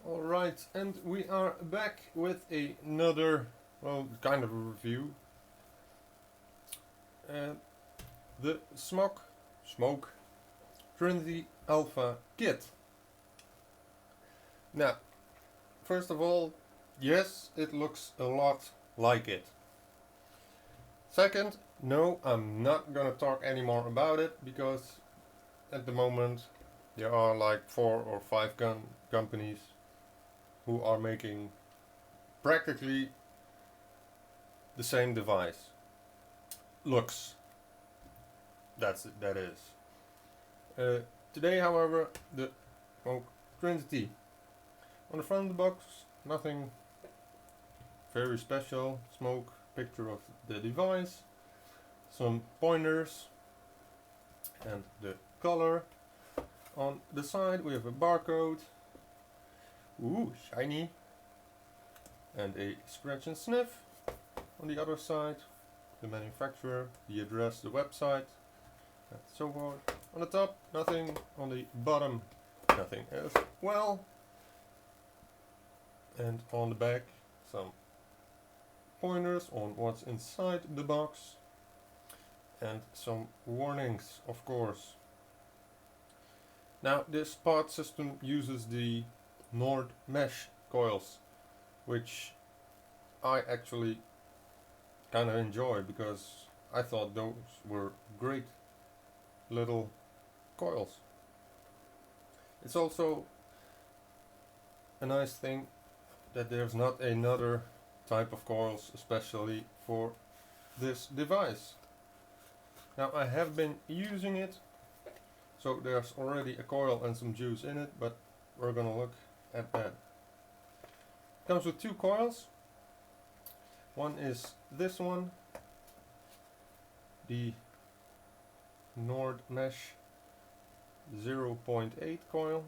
Alright, and we are back with another, well, kind of a review. The Smok Trinity Alpha Kit. Now, first of all, yes, it looks a lot like it. Second, no, I'm not gonna talk anymore about it because at the moment there are like 4 or 5 companies who are making practically the same device. Looks. That is. Today, however, the Trinity. On the front of the box, nothing very special. Smok, picture of the device, some pointers, and the color. On the side, we have a barcode. Ooh, shiny. And a scratch and sniff. On the other side, the manufacturer, the address, the website, and so forth. On the top, nothing. On the bottom, nothing as well. And on the back, some pointers on what's inside the box. And some warnings, of course. Now, this part system uses the mesh coils, which I actually kind of enjoy because I thought those were great little coils. It's also a nice thing that there's not another type of coils especially for this device. Now, I have been using it, so there's already a coil and some juice in it, but we're gonna look at that. It comes with 2 coils. One is this one, the mesh 0.8 coil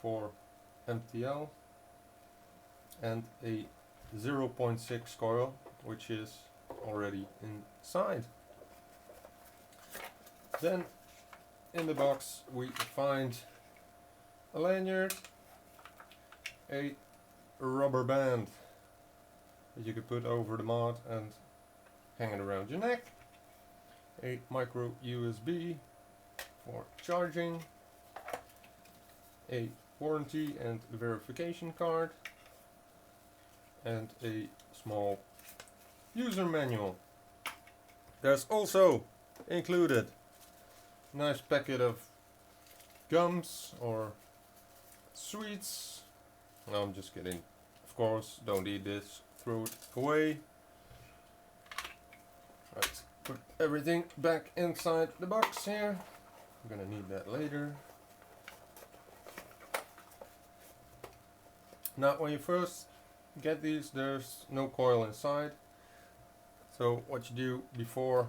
for MTL, and a 0.6 coil, which is already inside. Then in the box we find a lanyard, a rubber band that you can put over the mod and hang it around your neck, a micro USB for charging, a warranty and verification card, and a small user manual. There's also included a nice packet of gums or sweets. No, I'm just kidding. Of course, don't eat this, throw it away. Right, put everything back inside the box here. I'm gonna need that later. Now, when you first get these, there's no coil inside. So what you do before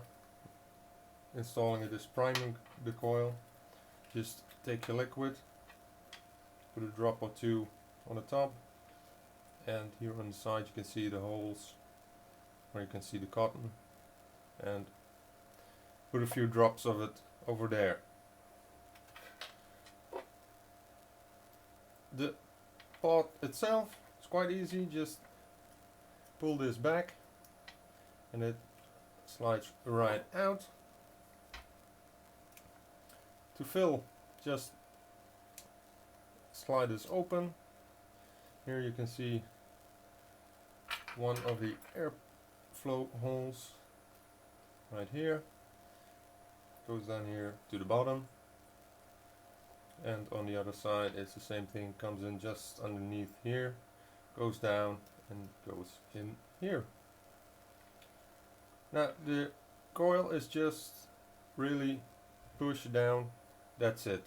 installing it is priming the coil. Just take your liquid, put a drop or 2 on the top, and here on the side you can see the holes where you can see the cotton, and put a few drops of it over there. The pot itself is quite easy. Just pull this back and it slides right out. To fill, just slide this open. Here you can see one of the airflow holes right here. Goes down here to the bottom. And on the other side it's the same thing, comes in just underneath here, goes down and goes in here. Now the coil is just really push down, that's it.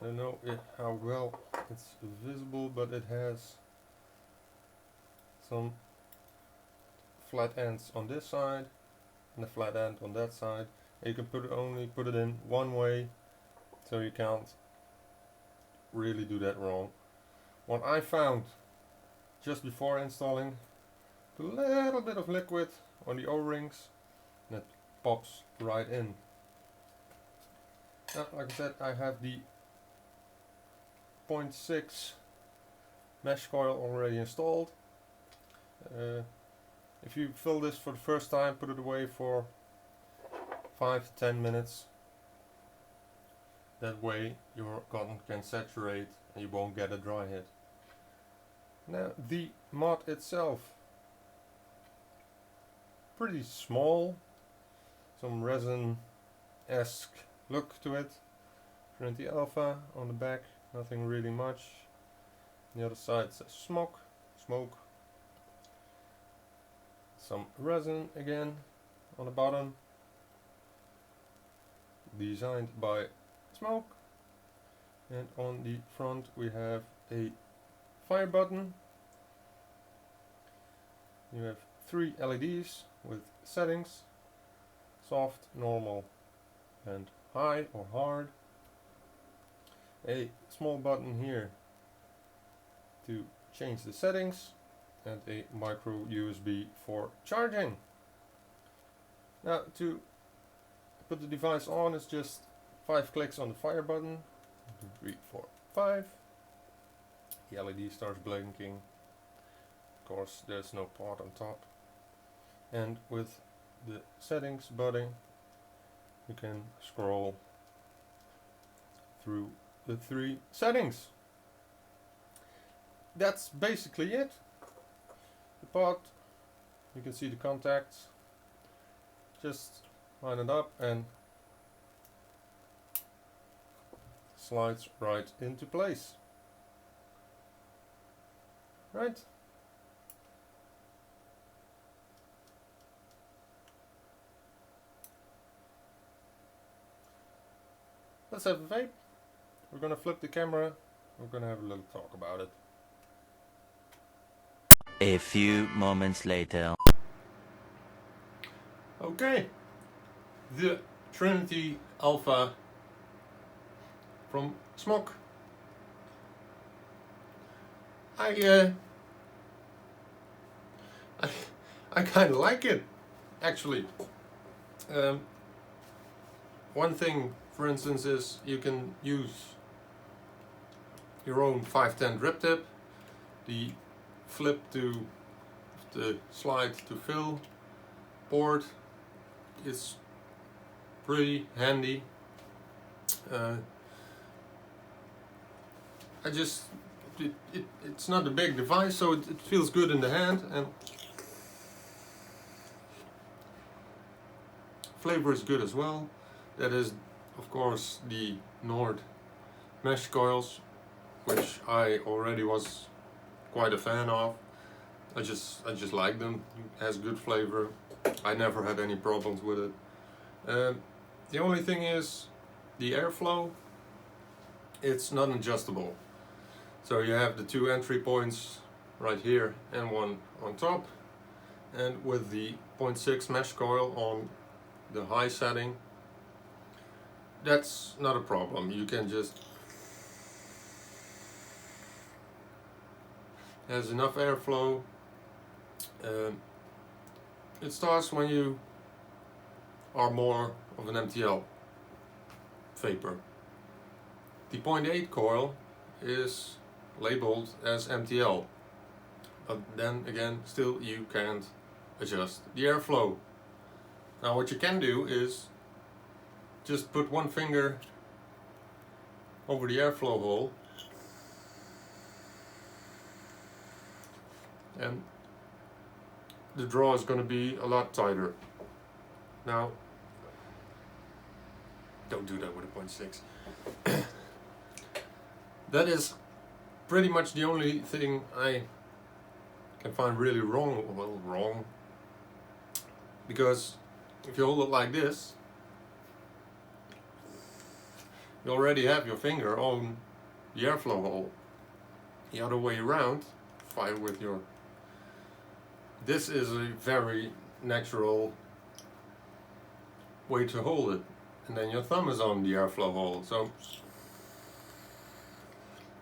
I don't know how well it's visible, but it has some flat ends on this side and a flat end on that side. And you can only put it in one way, so you can't really do that wrong. What I found just before installing, a little bit of liquid on the O-rings and it pops right in. Now, like I said, I have the 0.6 mesh coil already installed. If you fill this for the first time, put it away for 5 to 10 minutes. That way your cotton can saturate and you won't get a dry hit. Now the mod itself, pretty small, some resin-esque look to it. Trinity Alpha on the back, nothing really much. On the other side says Smok, smoke. Some resin again on the bottom, designed by Smok. And on the front we have a fire button. You have 3 LEDs with settings: soft, normal and high or hard. A small button here to change the settings, and a micro USB for charging. Now to put the device on, it's just 5 clicks on the fire button. 1, 2, 3, 4, 5. The LED starts blinking. Of course there's no part on top. And with the settings button you can scroll through the 3 settings. That's basically it. The pot, you can see the contacts. Just line it up and slides right into place. Right? Let's have a vape. We're gonna flip the camera. We're gonna have a little talk about it. A few moments later. Okay, the Trinity Alpha from Smok. I kind of like it, actually. One thing, for instance, is you can use your own 510 drip tip, the flip to the slide to fill board is pretty handy. It's not a big device, so it feels good in the hand, and flavor is good as well. That is, of course, the Nord mesh coils, which I already was quite a fan of. I just like them. It has good flavor. I never had any problems with it. The only thing is the airflow. It's not adjustable. So you have the 2 entry points right here and one on top. And with the 0.6 mesh coil on the high setting, that's not a problem. You can just, has enough airflow. It starts when you are more of an MTL vapor. The 0.8 coil is labeled as MTL, but then again, still you can't adjust the airflow. Now what you can do is just put one finger over the airflow hole and the draw is going to be a lot tighter. Now, don't do that with a 0.6. That is pretty much the only thing I can find really wrong. Well, wrong. Because if you hold it like this, you already have your finger on the airflow hole. The other way around, fire with your... This is a very natural way to hold it. And then your thumb is on the airflow hole. So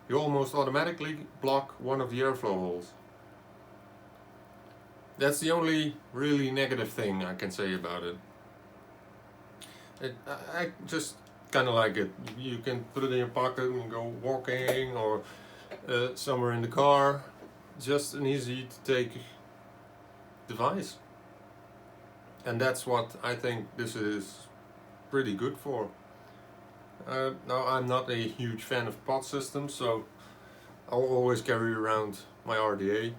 you almost automatically block one of the airflow holes. That's the only really negative thing I can say about it. I just kind of like it. You can put it in your pocket and go walking or somewhere in the car. Just an easy to take device. And that's what I think this is pretty good for. Now I'm not a huge fan of pod systems, so I'll always carry around my RDA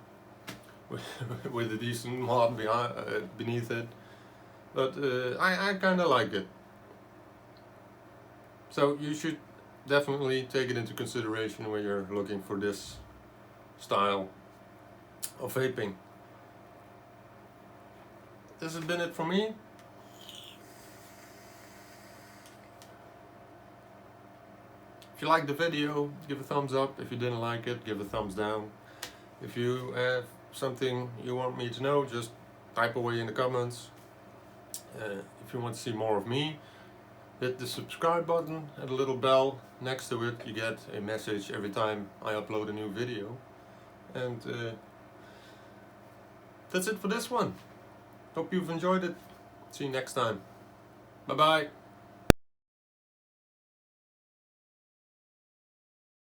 with a decent mod beneath it. But I kind of like it. So you should definitely take it into consideration when you're looking for this style of vaping. This has been it for me. If you liked the video, give a thumbs up. If you didn't like it, give a thumbs down. If you have something you want me to know, just type away in the comments. If you want to see more of me, hit the subscribe button and a little bell next to it. You get a message every time I upload a new video. And that's it for this one. Hope you've enjoyed it. See you next time. Bye bye.